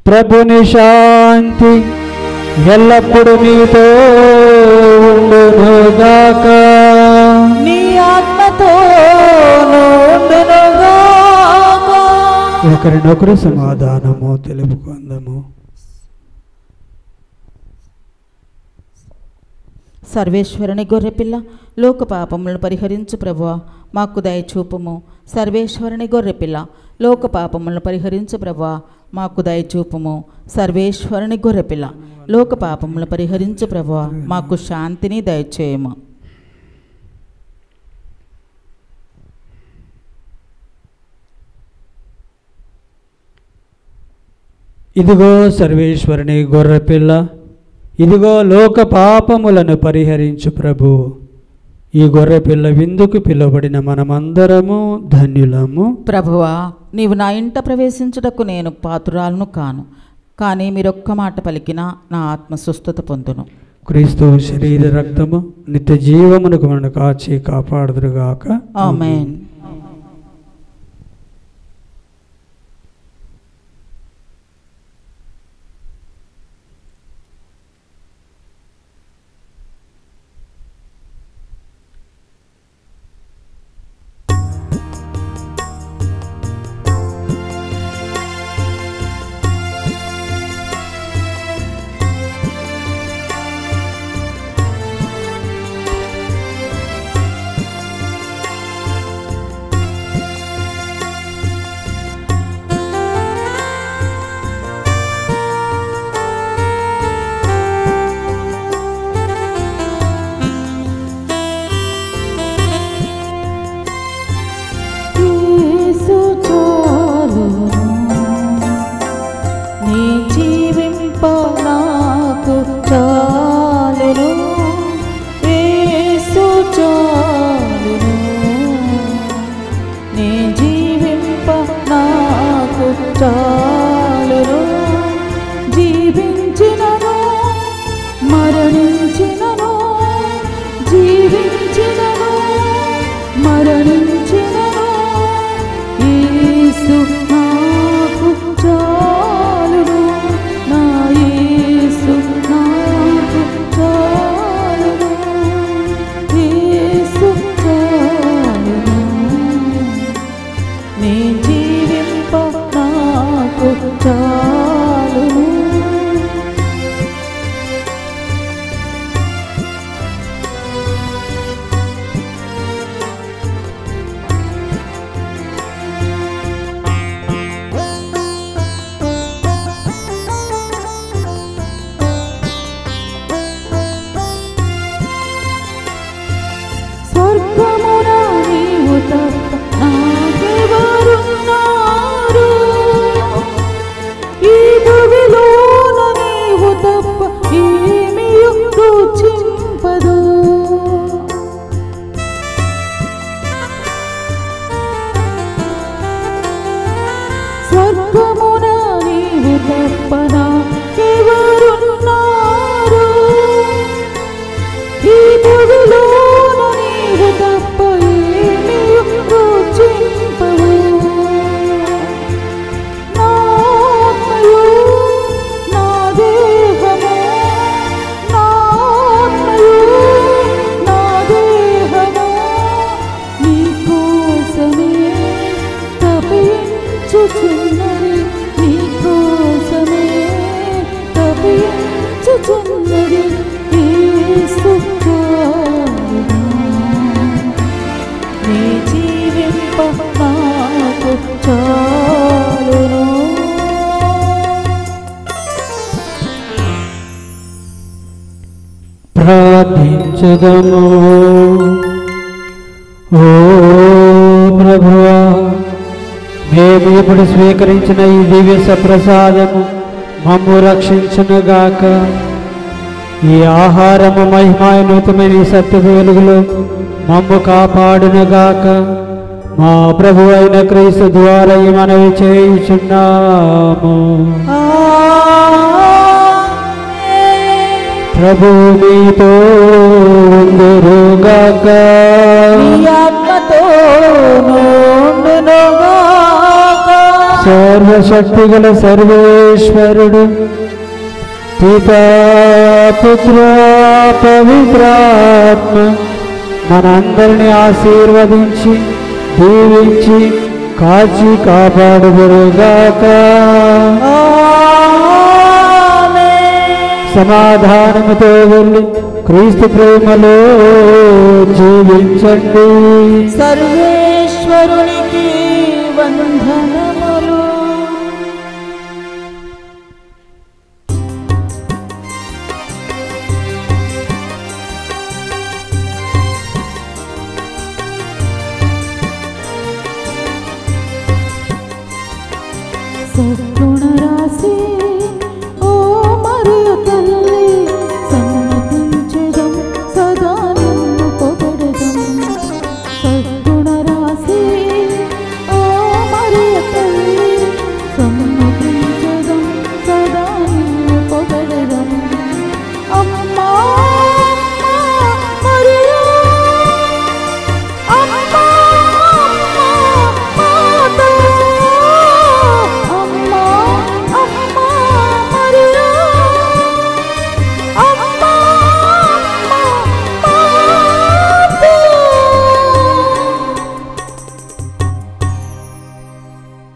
ప్రభుని శాంతి ఎల్లప్పుడూ మీతో ఉండునుగాక. నీ ఆత్మతో ఉండునుగాక. ఒకరినొకరు సమాధానము తెలుపుకుందాము. సర్వేశ్వరుని గొర్రెపిల్ల లోక పాపములను పరిహరించు ప్రభువా మాకు దయచూపుము. సర్వేశ్వరుని గొర్రెపిల్ల లోక పాపములను పరిహరించు ప్రభువా మాకు దయచూపుము. సర్వేశ్వరుని గొర్రెపిల్ల లోక పాపములను పరిహరించు ప్రభువా మాకు శాంతిని దయచేయము. ఇదిగో సర్వేశ్వరుని గొర్రెపిల్ల, ఇదిగో లోక పాపములను పరిహరించు ప్రభు. ఈ గొర్రెపిల్ల విందుకు పిలువబడిన మనమందరము ధన్యులము. ప్రభువా నీవు నా ఇంట ప్రవేశించుటకు నేను పాత్రురాలను కాను, కానీ మీరొక్క మాట పలికినా నా ఆత్మ స్వస్థత పొందును. క్రీస్తు శరీర రక్తము నిత్య జీవమునకు మనను కాచి కాపాడుదురుగాక. ఆమేన్. ప్రార్థించుదము. ఓ ప్రభువా, మేము ఇప్పుడు స్వీకరించిన ఈ దివ్య సప్రసాదము మమ్ము రక్షించునుగాక. ఈ ఆహారము మహిమాన్వితమైన ఈ సత్యపు వెలుగులో మమ్ము కాపాడునుగాక. మా ప్రభు అయిన క్రీస్తు ద్వారా ఈ మనవి చేయుచున్నాము. ప్రభు మీతో ఉండునుగాక. గాక. నీ ఆత్మతో నుండునుగాక. సర్వశక్తిగల సర్వేశ్వరుడు పితా పుత్ర పవిత్రాత్మ మనందరినీ ఆశీర్వదించి దీవించి కాచి కాపాడుదురుగాక. సమాధానముతో వెళ్ళి క్రీస్తు ప్రేమలో జీవించండి. సర్వేశ్వరునికి వందనాలు.